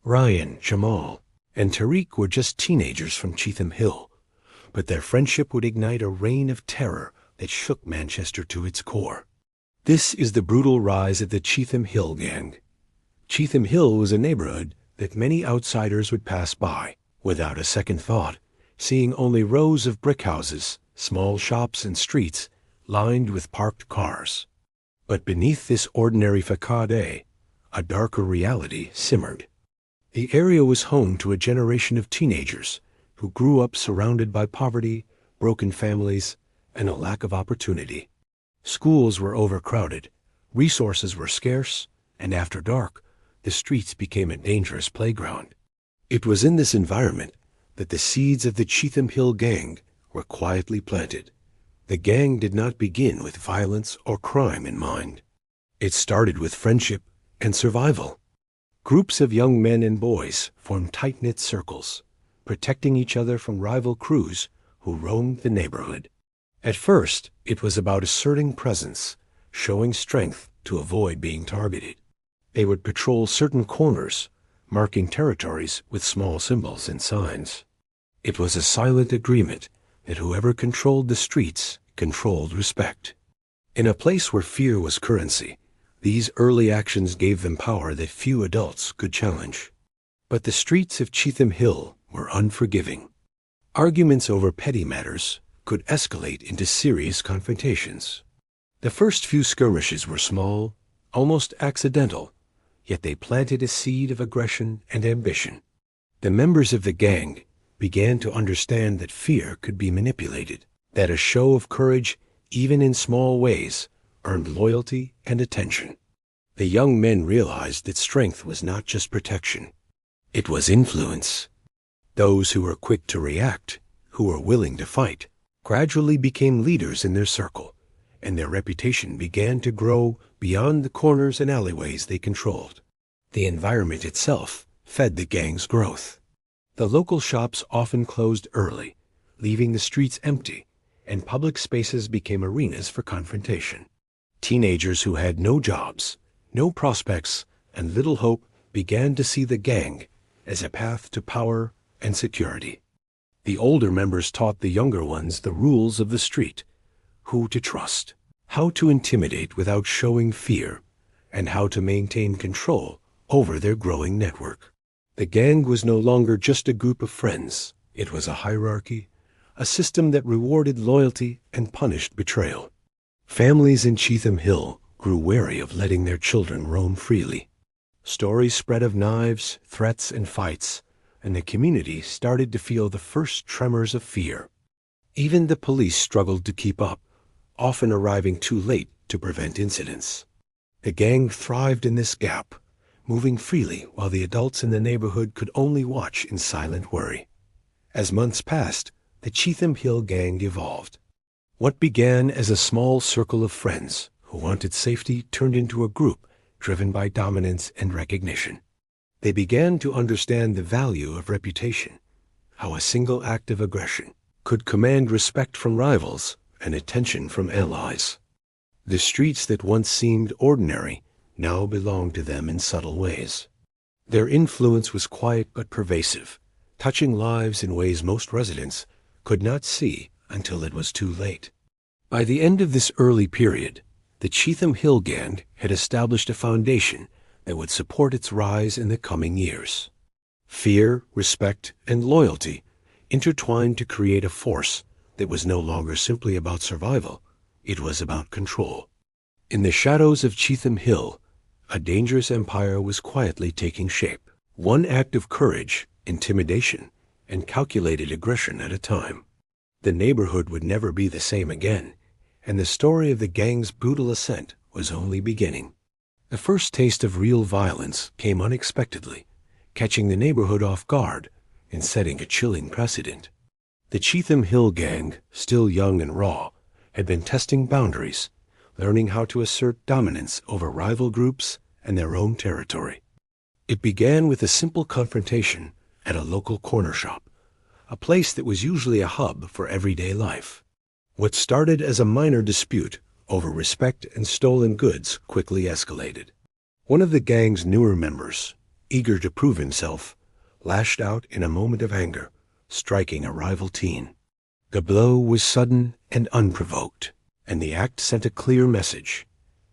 Ryan, Jamal, and Tariq were just teenagers from Cheetham Hill, but their friendship would ignite a reign of terror that shook Manchester to its core. This is the brutal rise of the Cheetham Hill Gang. Cheetham Hill was a neighborhood that many outsiders would pass by without a second thought, seeing only rows of brick houses, small shops and streets lined with parked cars. But beneath this ordinary facade, a darker reality simmered. The area was home to a generation of teenagers who grew up surrounded by poverty, broken families, and a lack of opportunity. Schools were overcrowded, resources were scarce, and after dark, the streets became a dangerous playground. It was in this environment that the seeds of the Cheetham Hill Gang were quietly planted. The gang did not begin with violence or crime in mind. It started with friendship and survival. Groups of young men and boys formed tight-knit circles, protecting each other from rival crews who roamed the neighborhood. At first, it was about asserting presence, showing strength to avoid being targeted. They would patrol certain corners, marking territories with small symbols and signs. It was a silent agreement that whoever controlled the streets controlled respect. In a place where fear was currency, these early actions gave them power that few adults could challenge. But the streets of Cheetham Hill were unforgiving. Arguments over petty matters could escalate into serious confrontations. The first few skirmishes were small, almost accidental, yet they planted a seed of aggression and ambition. The members of the gang began to understand that fear could be manipulated, that a show of courage, even in small ways, earned loyalty and attention. The young men realized that strength was not just protection. It was influence. Those who were quick to react, who were willing to fight, gradually became leaders in their circle, and their reputation began to grow beyond the corners and alleyways they controlled. The environment itself fed the gang's growth. The local shops often closed early, leaving the streets empty, and public spaces became arenas for confrontation. Teenagers who had no jobs, no prospects, and little hope began to see the gang as a path to power and security. The older members taught the younger ones the rules of the street, who to trust, how to intimidate without showing fear, and how to maintain control over their growing network. The gang was no longer just a group of friends. It was a hierarchy, a system that rewarded loyalty and punished betrayal. Families in Cheetham Hill grew wary of letting their children roam freely. Stories spread of knives, threats, and fights, and the community started to feel the first tremors of fear. Even the police struggled to keep up, often arriving too late to prevent incidents. The gang thrived in this gap, moving freely while the adults in the neighborhood could only watch in silent worry. As months passed, the Cheetham Hill Gang evolved. What began as a small circle of friends who wanted safety turned into a group driven by dominance and recognition. They began to understand the value of reputation, how a single act of aggression could command respect from rivals and attention from allies. The streets that once seemed ordinary now belonged to them in subtle ways. Their influence was quiet but pervasive, touching lives in ways most residents could not see until it was too late. By the end of this early period, the Cheetham Hill Gang had established a foundation that would support its rise in the coming years. Fear, respect, and loyalty intertwined to create a force that was no longer simply about survival, it was about control. In the shadows of Cheetham Hill, a dangerous empire was quietly taking shape, one act of courage, intimidation, and calculated aggression at a time. The neighborhood would never be the same again, and the story of the gang's brutal ascent was only beginning. The first taste of real violence came unexpectedly, catching the neighborhood off guard and setting a chilling precedent. The Cheetham Hill Gang, still young and raw, had been testing boundaries, learning how to assert dominance over rival groups and their own territory. It began with a simple confrontation at a local corner shop, a place that was usually a hub for everyday life. What started as a minor dispute over respect and stolen goods quickly escalated. One of the gang's newer members, eager to prove himself, lashed out in a moment of anger, striking a rival teen. The blow was sudden and unprovoked, and the act sent a clear message.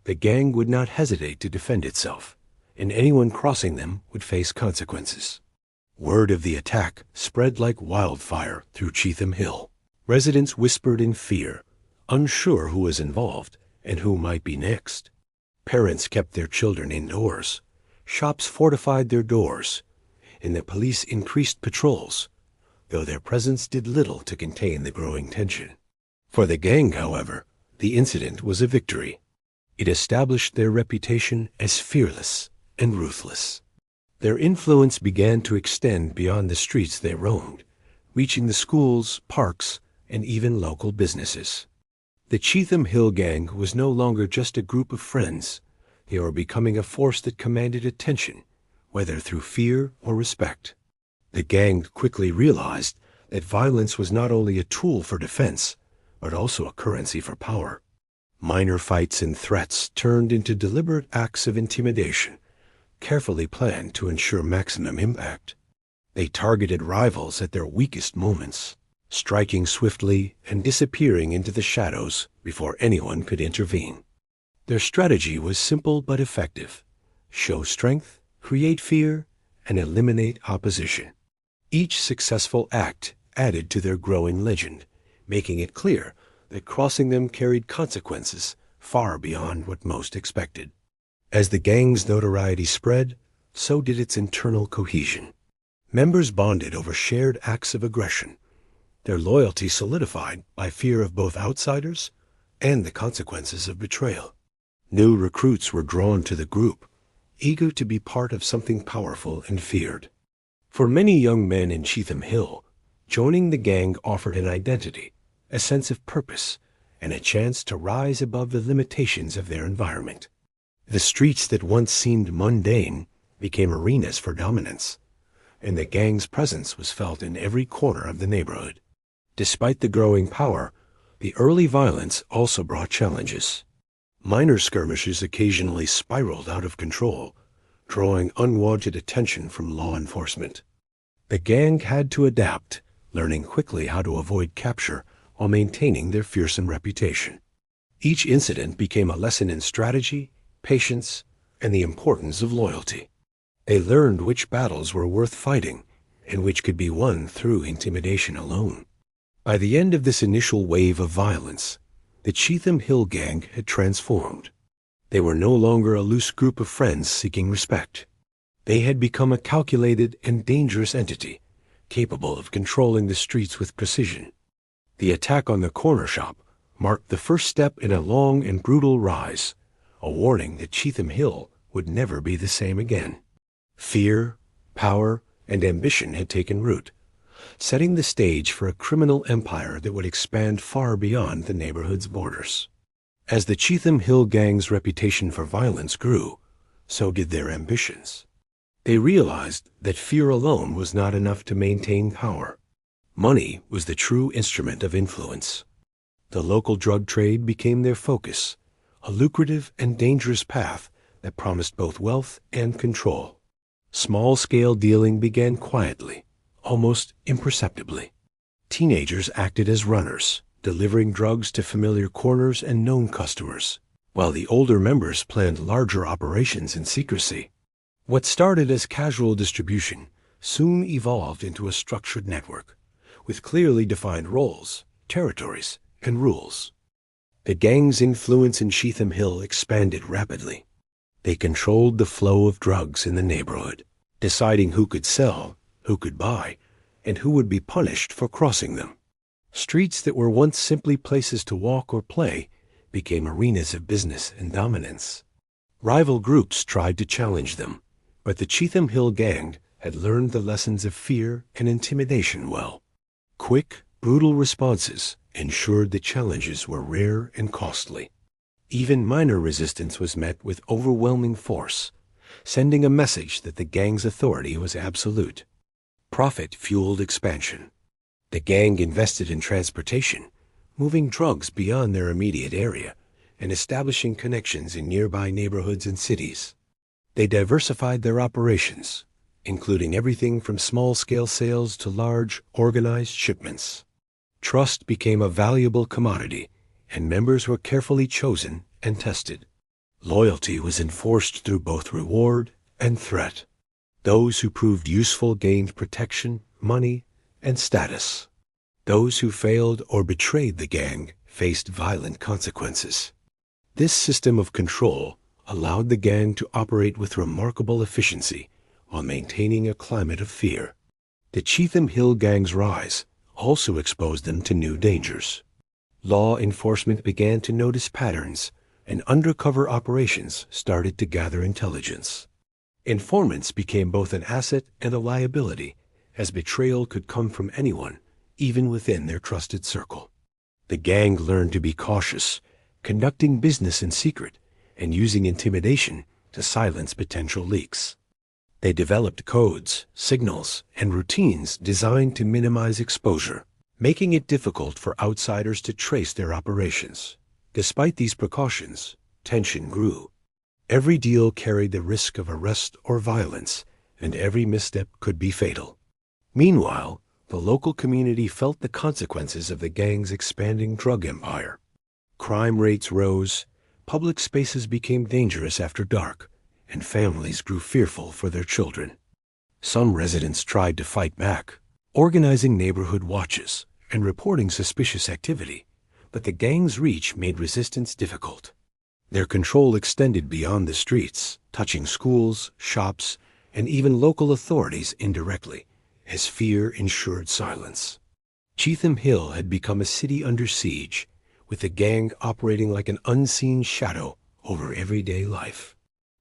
The gang would not hesitate to defend itself, and anyone crossing them would face consequences. Word of the attack spread like wildfire through Cheetham Hill. Residents whispered in fear, unsure who was involved and who might be next. Parents kept their children indoors. Shops fortified their doors, and the police increased patrols, though their presence did little to contain the growing tension. For the gang, however, the incident was a victory. It established their reputation as fearless and ruthless. Their influence began to extend beyond the streets they roamed, reaching the schools, parks, and even local businesses. The Cheetham Hill Gang was no longer just a group of friends. They were becoming a force that commanded attention, whether through fear or respect. The gang quickly realized that violence was not only a tool for defense, but also a currency for power. Minor fights and threats turned into deliberate acts of intimidation, carefully planned to ensure maximum impact. They targeted rivals at their weakest moments, striking swiftly and disappearing into the shadows before anyone could intervene. Their strategy was simple but effective: show strength, create fear, and eliminate opposition. Each successful act added to their growing legend, making it clear that crossing them carried consequences far beyond what most expected. As the gang's notoriety spread, so did its internal cohesion. Members bonded over shared acts of aggression, their loyalty solidified by fear of both outsiders and the consequences of betrayal. New recruits were drawn to the group, eager to be part of something powerful and feared. For many young men in Cheetham Hill, joining the gang offered an identity, a sense of purpose, and a chance to rise above the limitations of their environment. The streets that once seemed mundane became arenas for dominance, and the gang's presence was felt in every corner of the neighborhood. Despite the growing power, the early violence also brought challenges. Minor skirmishes occasionally spiraled out of control, drawing unwanted attention from law enforcement. The gang had to adapt, learning quickly how to avoid capture while maintaining their fearsome reputation. Each incident became a lesson in strategy, patience, and the importance of loyalty. They learned which battles were worth fighting and which could be won through intimidation alone. By the end of this initial wave of violence, the Cheetham Hill Gang had transformed. They were no longer a loose group of friends seeking respect. They had become a calculated and dangerous entity, capable of controlling the streets with precision. The attack on the corner shop marked the first step in a long and brutal rise, a warning that Cheetham Hill would never be the same again. Fear, power, and ambition had taken root, setting the stage for a criminal empire that would expand far beyond the neighborhood's borders. As the Cheetham Hill Gang's reputation for violence grew, so did their ambitions. They realized that fear alone was not enough to maintain power. Money was the true instrument of influence. The local drug trade became their focus, a lucrative and dangerous path that promised both wealth and control. Small-scale dealing began quietly, almost imperceptibly. Teenagers acted as runners, delivering drugs to familiar corners and known customers, while the older members planned larger operations in secrecy. What started as casual distribution soon evolved into a structured network, with clearly defined roles, territories, and rules. The gang's influence in Cheetham Hill expanded rapidly. They controlled the flow of drugs in the neighborhood, deciding who could sell, who could buy, and who would be punished for crossing them. Streets that were once simply places to walk or play became arenas of business and dominance. Rival groups tried to challenge them, but the Cheetham Hill Gang had learned the lessons of fear and intimidation well. Quick, brutal responses ensured that challenges were rare and costly. Even minor resistance was met with overwhelming force, sending a message that the gang's authority was absolute. Profit fueled expansion. The gang invested in transportation, moving drugs beyond their immediate area and establishing connections in nearby neighborhoods and cities. They diversified their operations, including everything from small-scale sales to large, organized shipments. Trust became a valuable commodity, and members were carefully chosen and tested. Loyalty was enforced through both reward and threat. Those who proved useful gained protection, money, and status. Those who failed or betrayed the gang faced violent consequences. This system of control allowed the gang to operate with remarkable efficiency while maintaining a climate of fear. The Cheetham Hill Gang's rise also exposed them to new dangers. Law enforcement began to notice patterns, and undercover operations started to gather intelligence. Informants became both an asset and a liability, as betrayal could come from anyone, even within their trusted circle. The gang learned to be cautious, conducting business in secret and using intimidation to silence potential leaks. They developed codes, signals, and routines designed to minimize exposure, making it difficult for outsiders to trace their operations. Despite these precautions, tension grew. Every deal carried the risk of arrest or violence, and every misstep could be fatal. Meanwhile, the local community felt the consequences of the gang's expanding drug empire. Crime rates rose, public spaces became dangerous after dark, and families grew fearful for their children. Some residents tried to fight back, organizing neighborhood watches and reporting suspicious activity, but the gang's reach made resistance difficult. Their control extended beyond the streets, touching schools, shops, and even local authorities indirectly, as fear ensured silence. Cheetham Hill had become a city under siege, with the gang operating like an unseen shadow over everyday life.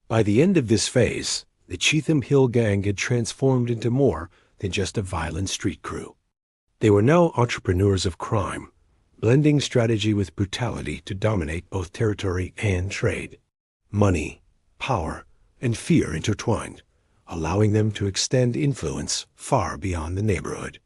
By the end of this phase, the Cheetham Hill Gang had transformed into more than just a violent street crew. They were now entrepreneurs of crime, blending strategy with brutality to dominate both territory and trade. Money, power, and fear intertwined, allowing them to extend influence far beyond the neighborhood.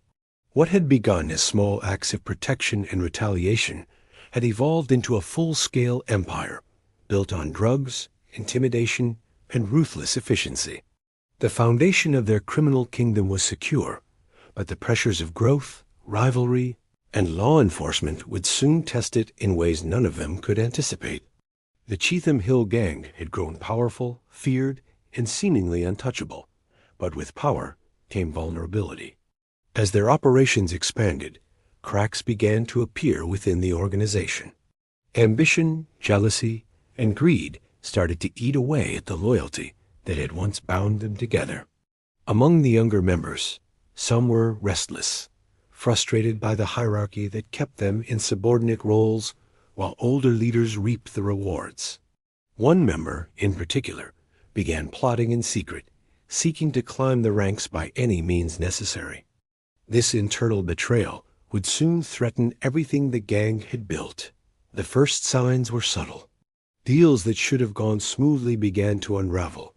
What had begun as small acts of protection and retaliation had evolved into a full-scale empire, built on drugs, intimidation, and ruthless efficiency. The foundation of their criminal kingdom was secure, but the pressures of growth, rivalry, and law enforcement would soon test it in ways none of them could anticipate. The Cheetham Hill Gang had grown powerful, feared, and seemingly untouchable, but with power came vulnerability. As their operations expanded, cracks began to appear within the organization. Ambition, jealousy, and greed started to eat away at the loyalty that had once bound them together. Among the younger members, some were restless, frustrated by the hierarchy that kept them in subordinate roles while older leaders reaped the rewards. One member, in particular, began plotting in secret, seeking to climb the ranks by any means necessary. This internal betrayal would soon threaten everything the gang had built. The first signs were subtle. Deals that should have gone smoothly began to unravel.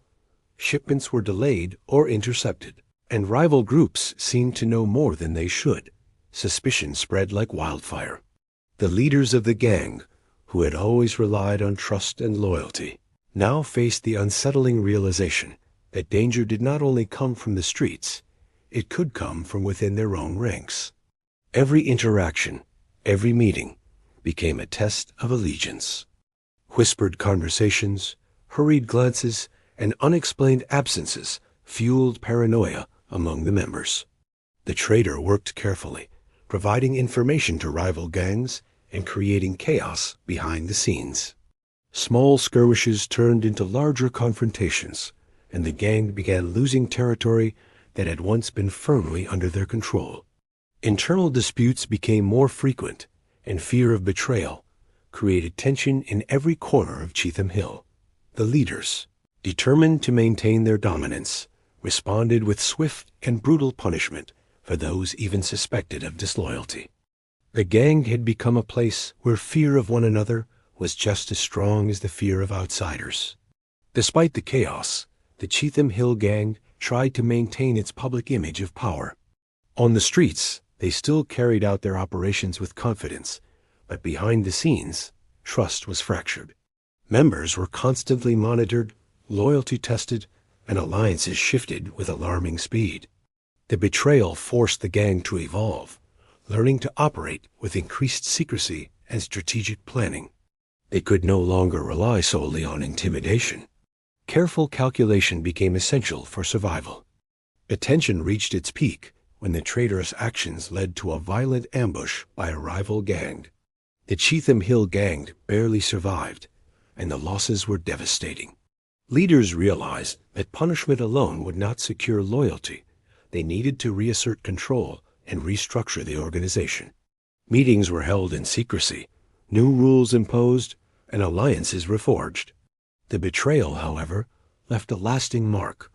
Shipments were delayed or intercepted, and rival groups seemed to know more than they should. Suspicion spread like wildfire. The leaders of the gang, who had always relied on trust and loyalty, now faced the unsettling realization that danger did not only come from the streets, it could come from within their own ranks. Every interaction, every meeting, became a test of allegiance. Whispered conversations, hurried glances, and unexplained absences fueled paranoia among the members. The traitor worked carefully, providing information to rival gangs and creating chaos behind the scenes. Small skirmishes turned into larger confrontations, and the gang began losing territory that had once been firmly under their control. Internal disputes became more frequent, and fear of betrayal created tension in every corner of Cheetham Hill. The leaders, determined to maintain their dominance, responded with swift and brutal punishment for those even suspected of disloyalty. The gang had become a place where fear of one another was just as strong as the fear of outsiders. Despite the chaos, the Cheetham Hill Gang tried to maintain its public image of power. On the streets, they still carried out their operations with confidence, but behind the scenes, trust was fractured. Members were constantly monitored, loyalty tested, and alliances shifted with alarming speed. The betrayal forced the gang to evolve, learning to operate with increased secrecy and strategic planning. They could no longer rely solely on intimidation. Careful calculation became essential for survival. Attention reached its peak when the traitorous actions led to a violent ambush by a rival gang. The Cheetham Hill Gang barely survived, and the losses were devastating. Leaders realized that punishment alone would not secure loyalty. They needed to reassert control and restructure the organization. Meetings were held in secrecy, new rules imposed, and alliances reforged. The betrayal, however, left a lasting mark,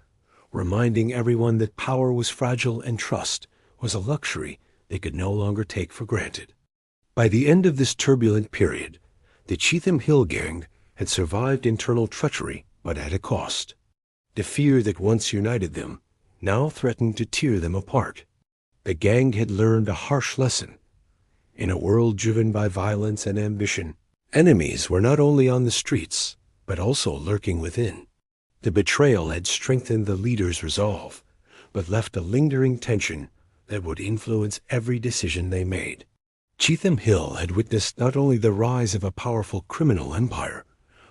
reminding everyone that power was fragile and trust was a luxury they could no longer take for granted. By the end of this turbulent period, the Cheetham Hill Gang had survived internal treachery, but at a cost. The fear that once united them now threatened to tear them apart. The gang had learned a harsh lesson. In a world driven by violence and ambition, enemies were not only on the streets, but also lurking within. The betrayal had strengthened the leaders' resolve, but left a lingering tension that would influence every decision they made. Cheetham Hill had witnessed not only the rise of a powerful criminal empire,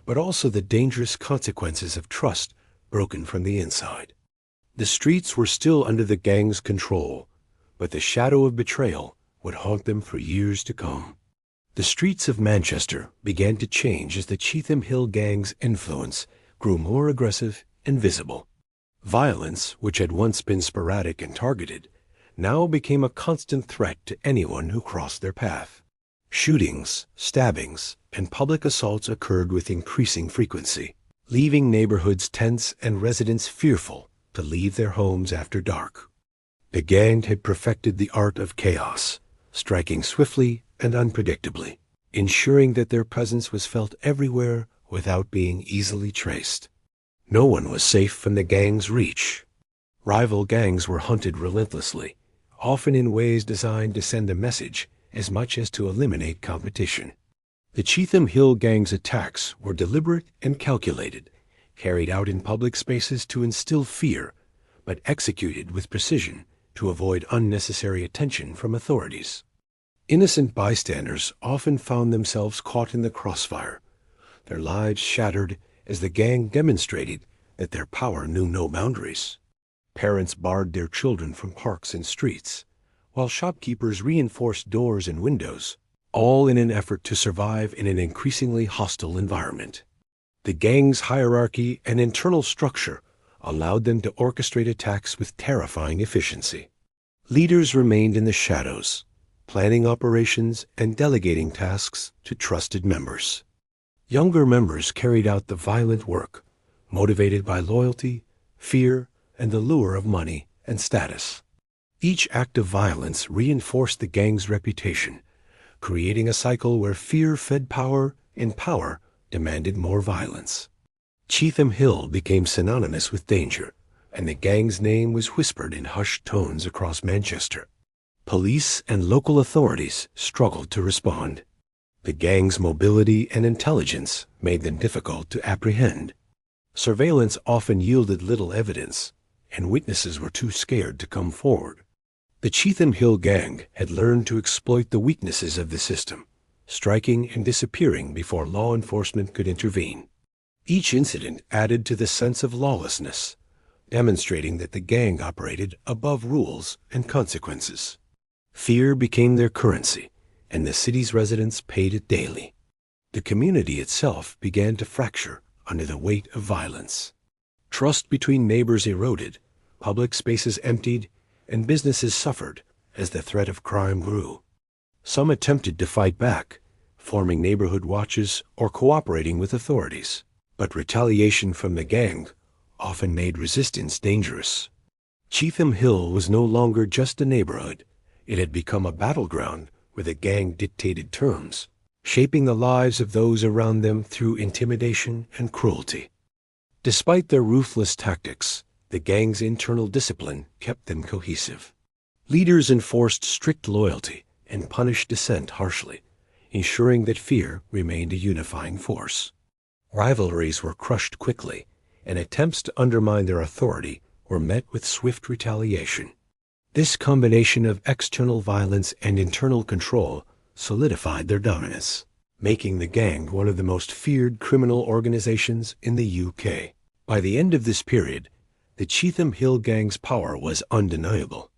but also the dangerous consequences of trust broken from the inside. The streets were still under the gang's control, but the shadow of betrayal would haunt them for years to come. The streets of Manchester began to change as the Cheetham Hill Gang's influence grew more aggressive and visible. Violence, which had once been sporadic and targeted, now became a constant threat to anyone who crossed their path. Shootings, stabbings, and public assaults occurred with increasing frequency, leaving neighborhoods tense and residents fearful to leave their homes after dark. The gang had perfected the art of chaos, striking swiftly and unpredictably, ensuring that their presence was felt everywhere without being easily traced. No one was safe from the gang's reach. Rival gangs were hunted relentlessly, often in ways designed to send a message as much as to eliminate competition. The Cheetham Hill Gang's attacks were deliberate and calculated, carried out in public spaces to instill fear, but executed with precision to avoid unnecessary attention from authorities. Innocent bystanders often found themselves caught in the crossfire, their lives shattered as the gang demonstrated that their power knew no boundaries. Parents barred their children from parks and streets, while shopkeepers reinforced doors and windows, all in an effort to survive in an increasingly hostile environment. The gang's hierarchy and internal structure allowed them to orchestrate attacks with terrifying efficiency. Leaders remained in the shadows, planning operations and delegating tasks to trusted members. Younger members carried out the violent work, motivated by loyalty, fear, and the lure of money and status. Each act of violence reinforced the gang's reputation, creating a cycle where fear fed power and power demanded more violence. Cheetham Hill became synonymous with danger, and the gang's name was whispered in hushed tones across Manchester. Police and local authorities struggled to respond. The gang's mobility and intelligence made them difficult to apprehend. Surveillance often yielded little evidence, and witnesses were too scared to come forward. The Cheetham Hill Gang had learned to exploit the weaknesses of the system, striking and disappearing before law enforcement could intervene. Each incident added to the sense of lawlessness, demonstrating that the gang operated above rules and consequences. Fear became their currency, and the city's residents paid it daily. The community itself began to fracture under the weight of violence. Trust between neighbors eroded, public spaces emptied, and businesses suffered as the threat of crime grew. Some attempted to fight back, forming neighborhood watches or cooperating with authorities, but retaliation from the gang often made resistance dangerous. Cheetham Hill was no longer just a neighborhood. It had become a battleground where the gang dictated terms, shaping the lives of those around them through intimidation and cruelty. Despite their ruthless tactics, the gang's internal discipline kept them cohesive. Leaders enforced strict loyalty and punished dissent harshly, ensuring that fear remained a unifying force. Rivalries were crushed quickly, and attempts to undermine their authority were met with swift retaliation. This combination of external violence and internal control solidified their dominance, making the gang one of the most feared criminal organizations in the UK. By the end of this period, the Cheetham Hill Gang's power was undeniable.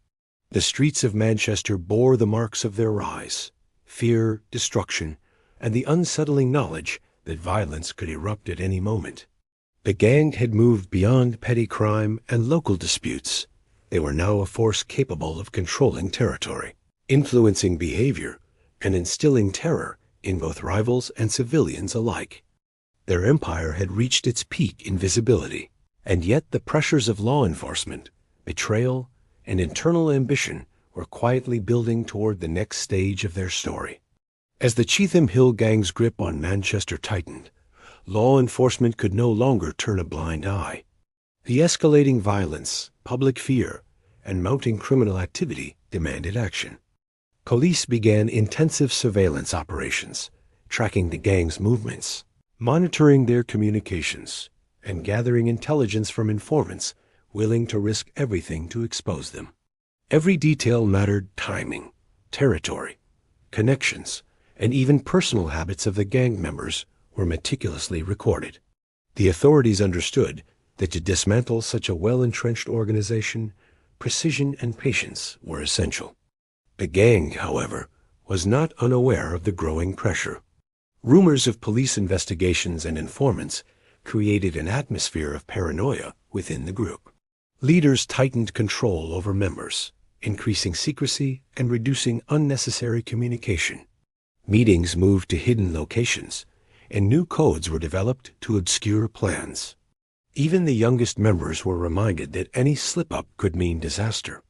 The streets of Manchester bore the marks of their rise: fear, destruction, and the unsettling knowledge that violence could erupt at any moment. The gang had moved beyond petty crime and local disputes. They were now a force capable of controlling territory, influencing behavior, and instilling terror in both rivals and civilians alike. Their empire had reached its peak in visibility, and yet the pressures of law enforcement, betrayal, and internal ambition were quietly building toward the next stage of their story. As the Cheetham Hill Gang's grip on Manchester tightened, law enforcement could no longer turn a blind eye. The escalating violence, public fear, and mounting criminal activity demanded action. Police began intensive surveillance operations, tracking the gang's movements, monitoring their communications, and gathering intelligence from informants willing to risk everything to expose them. Every detail mattered: timing, territory, connections, and even personal habits of the gang members were meticulously recorded. The authorities understood that to dismantle such a well-entrenched organization, precision and patience were essential. The gang, however, was not unaware of the growing pressure. Rumors of police investigations and informants created an atmosphere of paranoia within the group. Leaders tightened control over members, increasing secrecy and reducing unnecessary communication. Meetings moved to hidden locations, and new codes were developed to obscure plans. Even the youngest members were reminded that any slip-up could mean disaster.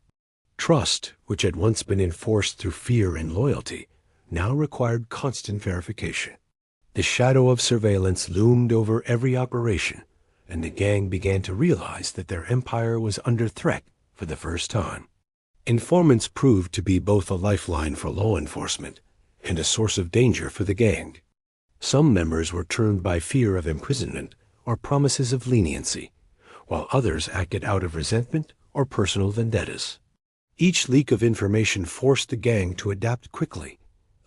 Trust, which had once been enforced through fear and loyalty, now required constant verification. The shadow of surveillance loomed over every operation, and the gang began to realize that their empire was under threat for the first time. Informants proved to be both a lifeline for law enforcement and a source of danger for the gang. Some members were turned by fear of imprisonment or promises of leniency, while others acted out of resentment or personal vendettas. Each leak of information forced the gang to adapt quickly,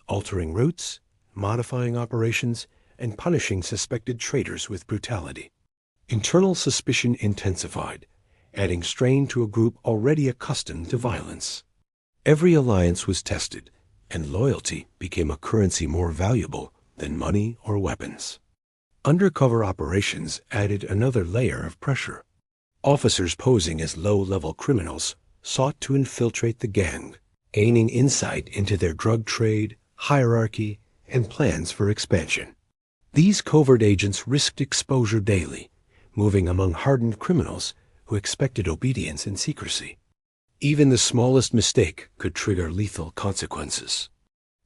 altering routes, modifying operations, and punishing suspected traitors with brutality. Internal suspicion intensified, adding strain to a group already accustomed to violence. Every alliance was tested, and loyalty became a currency more valuable than money or weapons. Undercover operations added another layer of pressure. Officers posing as low-level criminals sought to infiltrate the gang, gaining insight into their drug trade, hierarchy, and plans for expansion. These covert agents risked exposure daily, moving among hardened criminals who expected obedience and secrecy. Even the smallest mistake could trigger lethal consequences.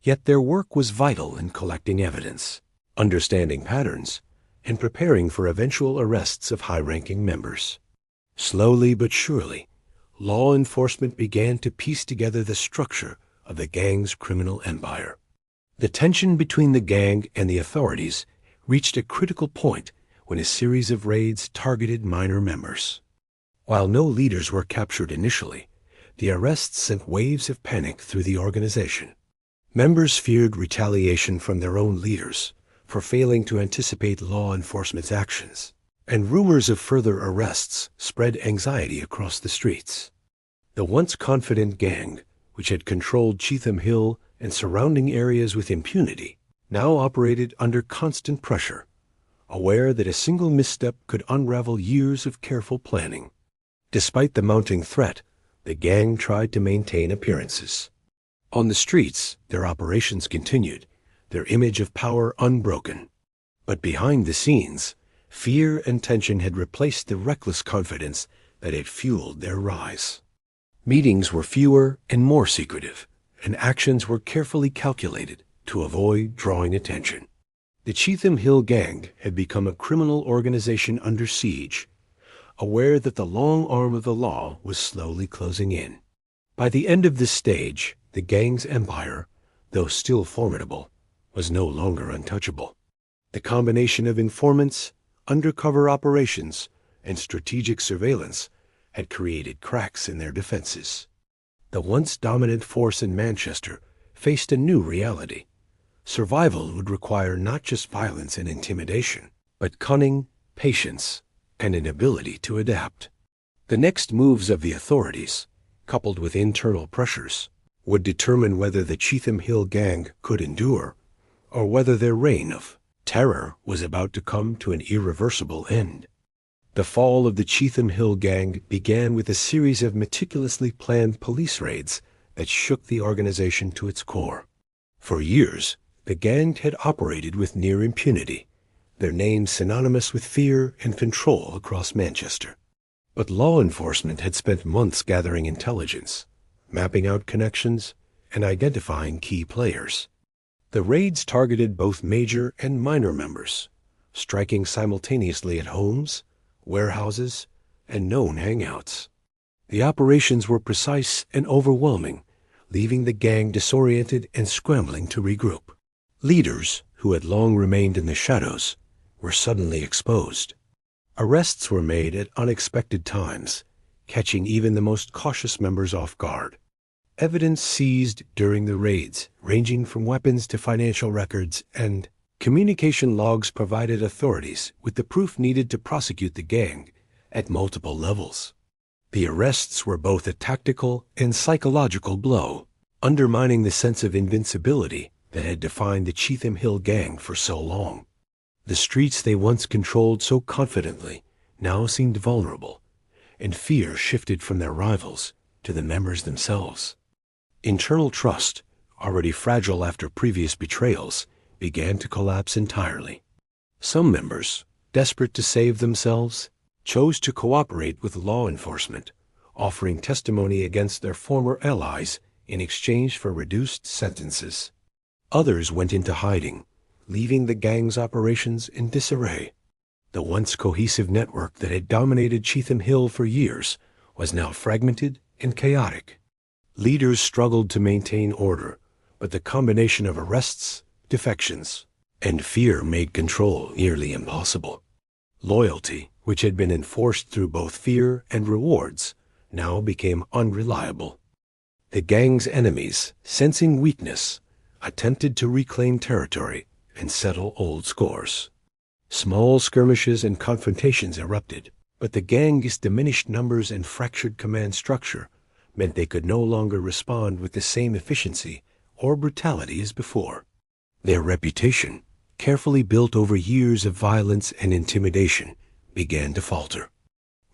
Yet their work was vital in collecting evidence, understanding patterns, and preparing for eventual arrests of high-ranking members. Slowly but surely, law enforcement began to piece together the structure of the gang's criminal empire. The tension between the gang and the authorities reached a critical point when a series of raids targeted minor members. While no leaders were captured initially, the arrests sent waves of panic through the organization. Members feared retaliation from their own leaders for failing to anticipate law enforcement's actions, and rumors of further arrests spread anxiety across the streets. The once confident gang, which had controlled Cheetham Hill and surrounding areas with impunity, now operated under constant pressure, aware that a single misstep could unravel years of careful planning. Despite the mounting threat, the gang tried to maintain appearances. On the streets, their operations continued, their image of power unbroken. But behind the scenes, fear and tension had replaced the reckless confidence that had fueled their rise. Meetings were fewer and more secretive, and actions were carefully calculated to avoid drawing attention. The Cheetham Hill Gang had become a criminal organization under siege, aware that the long arm of the law was slowly closing in. By the end of this stage, the gang's empire, though still formidable, was no longer untouchable. The combination of informants, undercover operations, and strategic surveillance had created cracks in their defenses. The once dominant force in Manchester faced a new reality. Survival would require not just violence and intimidation, but cunning, patience, and an ability to adapt. The next moves of the authorities, coupled with internal pressures, would determine whether the Cheetham Hill Gang could endure, or whether their reign of terror was about to come to an irreversible end. The fall of the Cheetham Hill Gang began with a series of meticulously planned police raids that shook the organization to its core. For years, the gang had operated with near impunity, their names synonymous with fear and control across Manchester. But law enforcement had spent months gathering intelligence, mapping out connections, and identifying key players. The raids targeted both major and minor members, striking simultaneously at homes, warehouses, and known hangouts. The operations were precise and overwhelming, leaving the gang disoriented and scrambling to regroup. Leaders, who had long remained in the shadows, were suddenly exposed. Arrests were made at unexpected times, catching even the most cautious members off guard. Evidence seized during the raids, ranging from weapons to financial records, and communication logs provided authorities with the proof needed to prosecute the gang at multiple levels. The arrests were both a tactical and psychological blow, undermining the sense of invincibility that had defined the Cheetham Hill Gang for so long. The streets they once controlled so confidently now seemed vulnerable, and fear shifted from their rivals to the members themselves. Internal trust, already fragile after previous betrayals, began to collapse entirely. Some members, desperate to save themselves, chose to cooperate with law enforcement, offering testimony against their former allies in exchange for reduced sentences. Others went into hiding, leaving the gang's operations in disarray. The once cohesive network that had dominated Cheetham Hill for years was now fragmented and chaotic. Leaders struggled to maintain order, but the combination of arrests, defections, and fear made control nearly impossible. Loyalty, which had been enforced through both fear and rewards, now became unreliable. The gang's enemies, sensing weakness, attempted to reclaim territory and settle old scores. Small skirmishes and confrontations erupted, but the gang's diminished numbers and fractured command structure meant they could no longer respond with the same efficiency or brutality as before. Their reputation, carefully built over years of violence and intimidation, began to falter.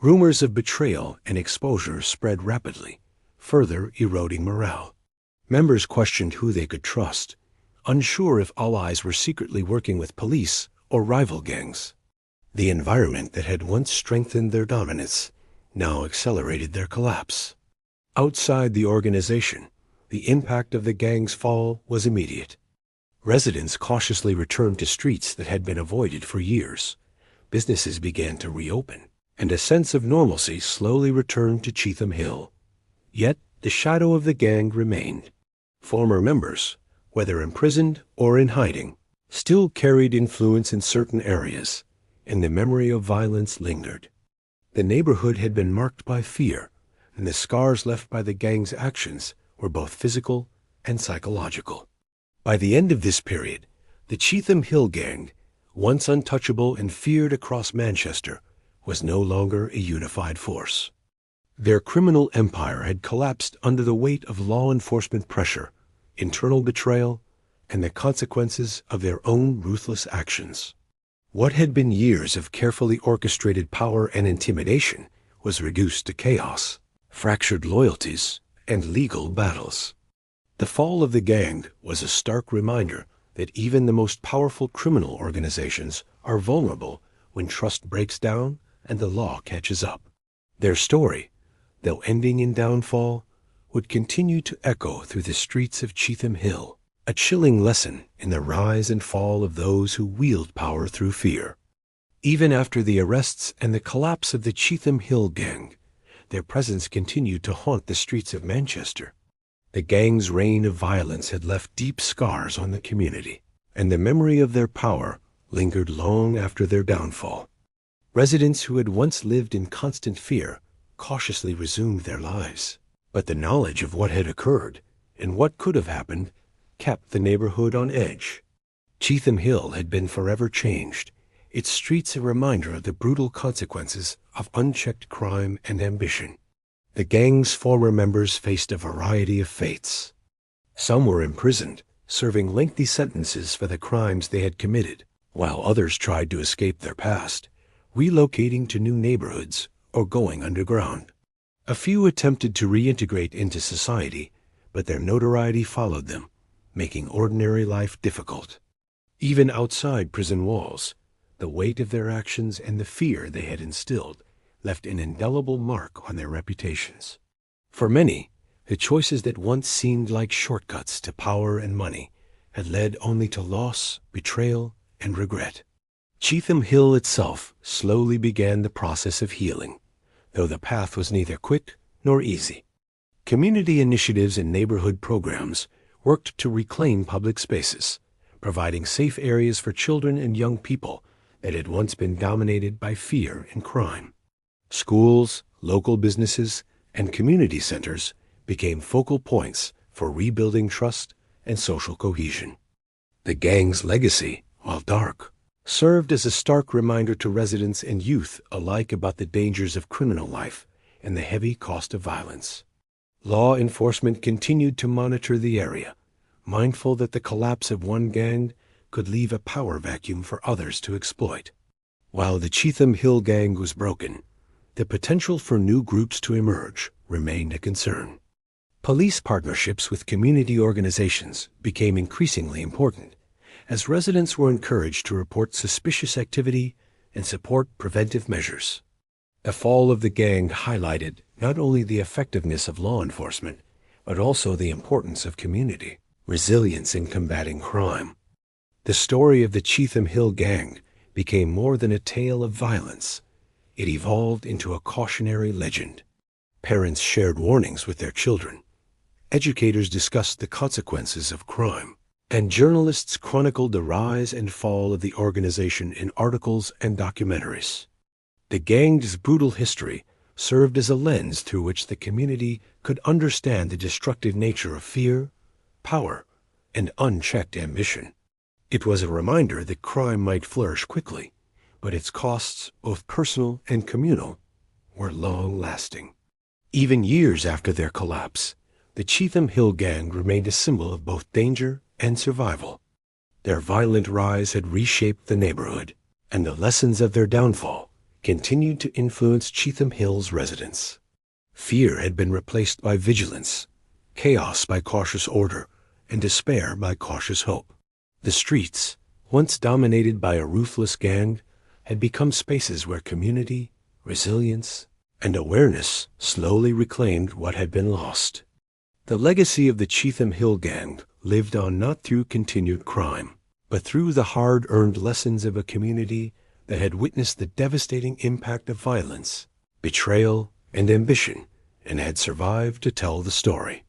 Rumors of betrayal and exposure spread rapidly, further eroding morale. Members questioned who they could trust, unsure if allies were secretly working with police or rival gangs. The environment that had once strengthened their dominance now accelerated their collapse. Outside the organization, the impact of the gang's fall was immediate. Residents cautiously returned to streets that had been avoided for years. Businesses began to reopen, and a sense of normalcy slowly returned to Cheetham Hill. Yet the shadow of the gang remained. Former members, whether imprisoned or in hiding, still carried influence in certain areas, and the memory of violence lingered. The neighborhood had been marked by fear, and the scars left by the gang's actions were both physical and psychological. By the end of this period, the Cheetham Hill Gang, once untouchable and feared across Manchester, was no longer a unified force. Their criminal empire had collapsed under the weight of law enforcement pressure, internal betrayal, and the consequences of their own ruthless actions. What had been years of carefully orchestrated power and intimidation was reduced to chaos, fractured loyalties, and legal battles. The fall of the gang was a stark reminder that even the most powerful criminal organizations are vulnerable when trust breaks down and the law catches up. Their story, though ending in downfall, would continue to echo through the streets of Cheetham Hill, a chilling lesson in the rise and fall of those who wield power through fear. Even after the arrests and the collapse of the Cheetham Hill Gang, their presence continued to haunt the streets of Manchester. The gang's reign of violence had left deep scars on the community, and the memory of their power lingered long after their downfall. Residents who had once lived in constant fear cautiously resumed their lives. But the knowledge of what had occurred and what could have happened kept the neighborhood on edge. Cheetham Hill had been forever changed, its streets a reminder of the brutal consequences of unchecked crime and ambition. The gang's former members faced a variety of fates. Some were imprisoned, serving lengthy sentences for the crimes they had committed, while others tried to escape their past, relocating to new neighborhoods or going underground. A few attempted to reintegrate into society, but their notoriety followed them, making ordinary life difficult. Even outside prison walls, the weight of their actions and the fear they had instilled left an indelible mark on their reputations. For many, the choices that once seemed like shortcuts to power and money had led only to loss, betrayal, and regret. Cheetham Hill itself slowly began the process of healing, though the path was neither quick nor easy. Community initiatives and neighborhood programs worked to reclaim public spaces, providing safe areas for children and young people that had once been dominated by fear and crime. Schools, local businesses, and community centers became focal points for rebuilding trust and social cohesion. The gang's legacy, while dark, served as a stark reminder to residents and youth alike about the dangers of criminal life and the heavy cost of violence. Law enforcement continued to monitor the area, mindful that the collapse of one gang could leave a power vacuum for others to exploit. While the Cheetham Hill Gang was broken, the potential for new groups to emerge remained a concern. Police partnerships with community organizations became increasingly important, as residents were encouraged to report suspicious activity and support preventive measures. The fall of the gang highlighted not only the effectiveness of law enforcement, but also the importance of community resilience in combating crime. The story of the Cheetham Hill Gang became more than a tale of violence. It evolved into a cautionary legend. Parents shared warnings with their children. Educators discussed the consequences of crime, and journalists chronicled the rise and fall of the organization in articles and documentaries. The gang's brutal history served as a lens through which the community could understand the destructive nature of fear, power, and unchecked ambition. It was a reminder that crime might flourish quickly, but its costs, both personal and communal, were long-lasting. Even years after their collapse, the Cheetham Hill Gang remained a symbol of both danger and survival. Their violent rise had reshaped the neighborhood, and the lessons of their downfall continued to influence Cheetham Hill's residents. Fear had been replaced by vigilance, chaos by cautious order, and despair by cautious hope. The streets, once dominated by a ruthless gang, had become spaces where community, resilience, and awareness slowly reclaimed what had been lost. The legacy of the Cheetham Hill Gang lived on not through continued crime, but through the hard-earned lessons of a community that had witnessed the devastating impact of violence, betrayal, and ambition, and had survived to tell the story.